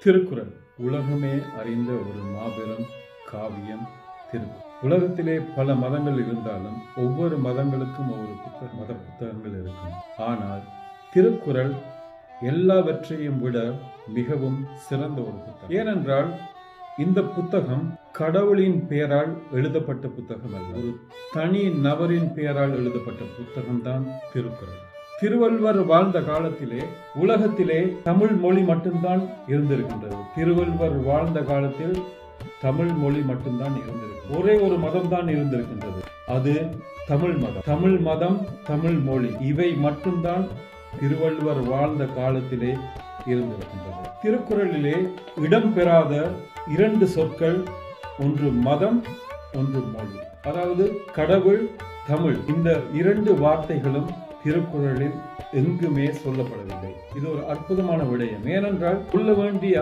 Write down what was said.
திருக்குறள் உலகமே அறிந்த ஒரு மாபெரும் காவியம் திருக்குறள். உலகத்திலே பல மதங்கள் இருந்தாலும் ஒவ்வொரு மதங்களுக்கும் ஒவ்வொரு மத புத்தகங்கள் இருக்கும். ஆனால் திருக்குறள் எல்லாவற்றையும் விட மிகவும் சிறந்த ஒரு புத்தகம். ஏனென்றால் இந்த புத்தகம் கடவுளின் பெயரால் எழுதப்பட்ட புத்தகம் அல்ல, ஒரு தனி நபரின் பெயரால் எழுதப்பட்ட புத்தகம் தான் திருக்குறள். திருவள்ளுவர் வாழ்ந்த காலத்திலே உலகத்திலே தமிழ் மொழி மட்டும்தான் இருந்திருக்கின்றது. திருவள்ளுவர் வாழ்ந்த காலத்தில் தமிழ் மொழி மட்டும்தான் இருந்திருக்கு. ஒரே ஒரு மதம் தான் இருந்திருக்கின்றது, அது தமிழ் மதம். தமிழ் மதம், தமிழ் மொழி, இவை மட்டும்தான் திருவள்ளுவர் வாழ்ந்த காலத்திலே இருந்திருக்கின்றது. திருக்குறளிலே இடம்பெறாத இரண்டு சொற்கள், ஒன்று மதம், ஒன்று மொழி. அதாவது கடவுள், தமிழ், இந்த இரண்டு வார்த்தைகளும் திருக்குறளில் எங்குமே சொல்லப்படவில்லை. இது ஒரு அற்புதமான விடயம். ஏனென்றால் சொல்ல வேண்டிய